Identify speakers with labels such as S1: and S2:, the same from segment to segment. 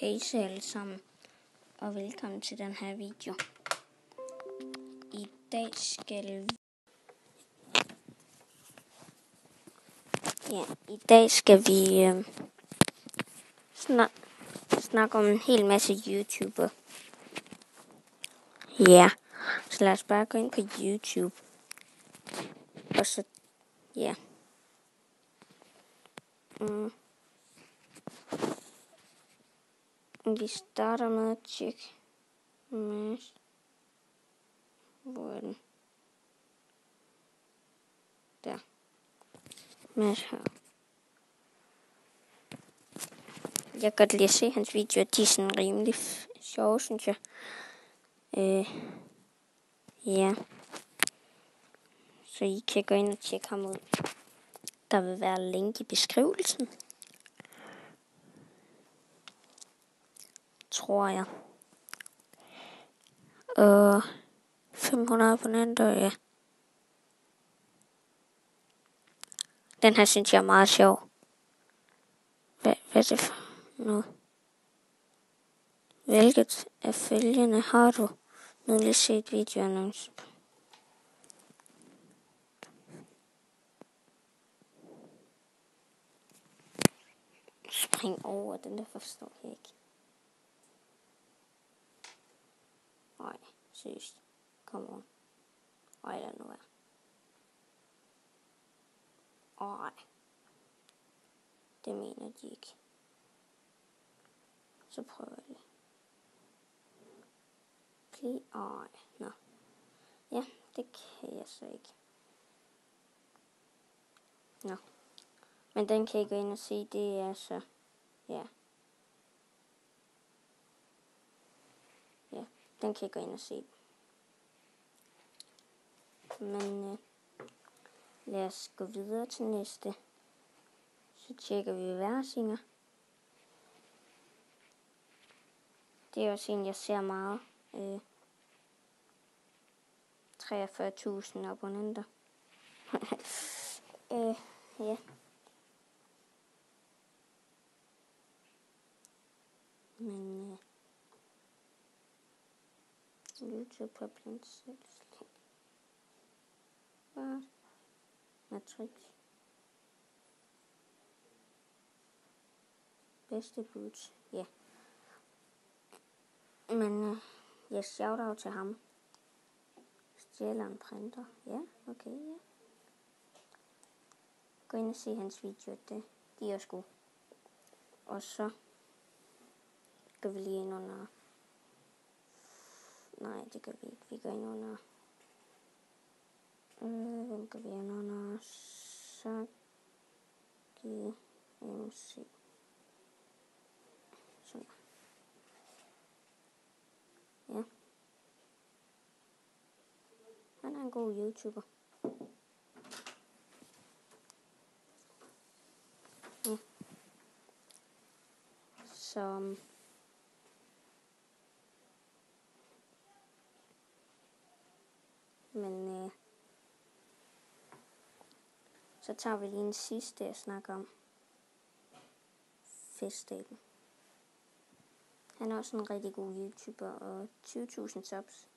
S1: Hej alle sammen, og velkommen til den her video. I dag skal vi snakke om en hel masse YouTuber. Ja, så lad os bare gå ind på YouTube. Og så, ja. Vi starter med at tjekke Mads. Hvor er den? Der. Mads her. Jeg kan godt lide at se hans videoer. De er sådan rimelig sjove, synes jeg. Ja. Så I kan gå ind og tjekke ham ud. Der vil være link i beskrivelsen. Tror jeg. Og 500 abonnenter, ja. Den her synes jeg er meget sjov. Hvad er det for noget? Hvilket af følgende har du nylig set videoannoncer på? Spring over, den der forstår jeg ikke. Nej, seriøst. Kom on. Ej, lad nu være. Ej. Det mener de ikke. Så prøver jeg det. Ej, nå. Ja, det kan jeg så ikke. Nå. Men den kan I gå ind og se, det er så, ja. Ja, den kan I gå ind og se. Men lad os gå videre til næste. Så tjekker vi værsinger. Det er også en, jeg ser meget. 43.000 abonnenter. Ja. Men YouTube har blandt selv. Hvad? Matrix. Bedste boots. Ja. Men jeg shoutout til ham. Stjæler en printer. Ja, okay, ja. Gå ind og se hans video. De er også gode. Og så går vi lige ind under. Nej, det gør vi ikke. Vi går ind under. Hvem går vi ind under? Saki MC. Sådan. Ja. Han er en god YouTuber. Ja. Så men så tager vi lige en sidste at snakke om. Festdagen. Han er også en rigtig god YouTuber og 20.000 subs.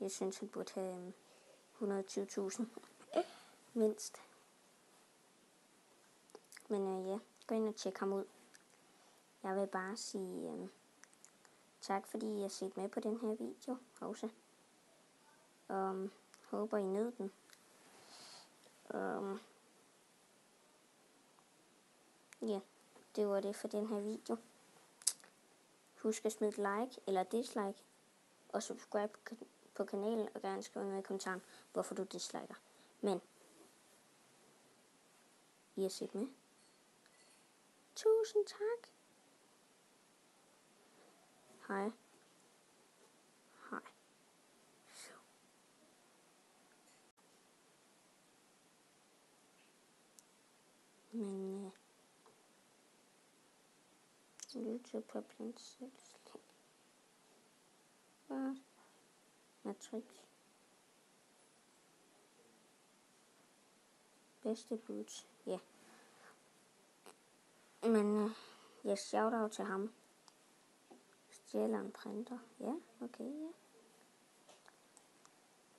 S1: Jeg synes han burde have 120.000 mindst. Men ja, gå ind og tjek ham ud. Jeg vil bare sige tak fordi I har set med på den her video også. Håber I nød den. Ja, det var det for den her video. Husk at smide et like eller dislike. Og subscribe på kanalen og gerne skrive noget i kommentaren, hvorfor du disliker. Men I har set med. Tusind tak. Hej. Hej. Men YouTube har blandt selv. Hvad? Matrix. Bedste boots. Ja. Men jeg shoutout til ham. Sjælland printer. Ja, okay, ja.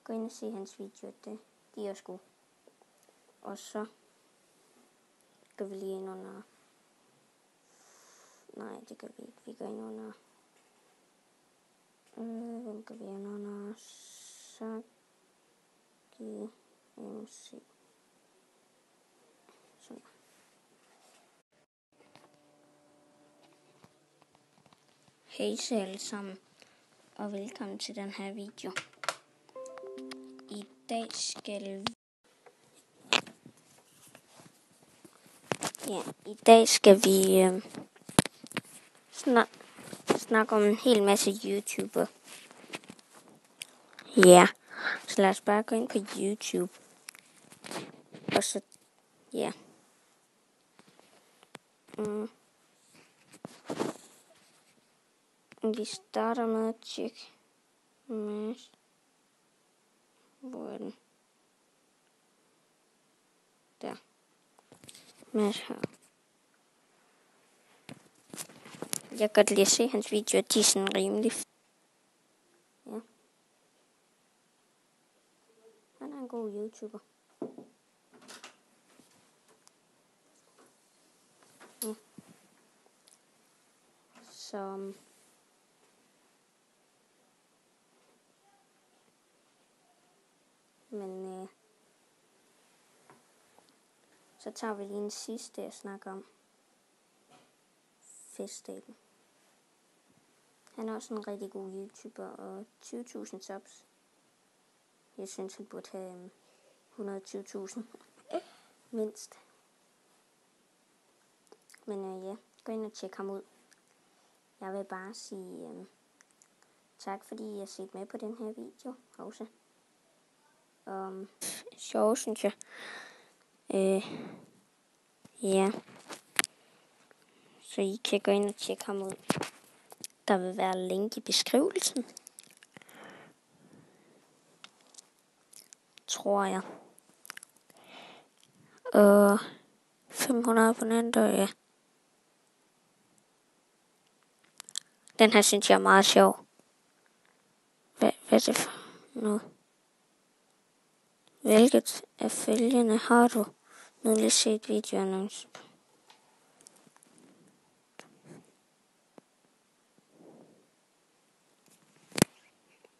S1: Gå ind og se hans video. De er også gode. Og så går vi lige ind under... Nej, det gør vi ikke. Vi går ind under... Hvem går vi ind under? Saki MC. Sådan. Hej så alle sammen, og velkommen til den her video. I dag skal vi snakke om en hel masse YouTuber. Ja, så lad os bare gå ind på YouTube. Og så, ja. Vi starter med at tjekke Mads. Hvor er den? Der. Mads her. Jeg kan godt lide at se hans videoer, de er sådan rimelig. Ja. Han er en god YouTuber. Ja. Så... Men så tager vi lige en sidste, jeg snakker om. Festdagen. Han er også en rigtig god YouTuber og 20.000 subs. Jeg synes, han burde have 120.000 mindst. Men ja, gå ind og tjek ham ud. Jeg vil bare sige tak, fordi I har set med på den her video også. Sjov, synes jeg. Ja. Så I kan gå ind og tjekke ham ud. Der vil være link i beskrivelsen. Tror jeg. 500 abonnenter, ja. Den her synes jeg er meget sjov. Hvad er det for noget? Hvilket af følgende har du nu lige set videoannonce?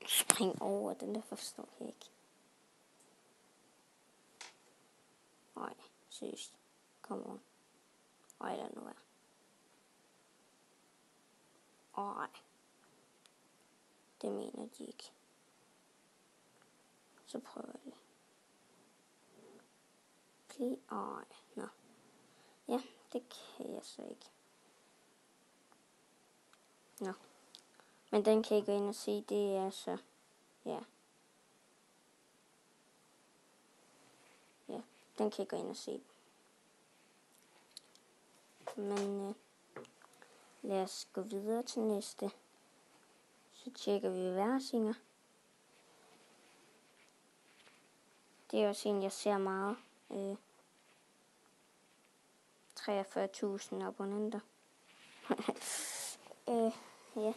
S1: Spring over, den der forstår jeg ikke. Nej, seriøst. Kom on. Ej, lad nu være. Ej. Det mener de ikke. Så prøver jeg lige. Ej, nå. Ja, det kan jeg så ikke. Nå. Men den kan I gå ind og se, det er så, ja. Ja, den kan I gå ind og se. Men lad os gå videre til næste. Så tjekker vi versinger. Det er også en, jeg ser meget. 43.000 abonnenter. Ja.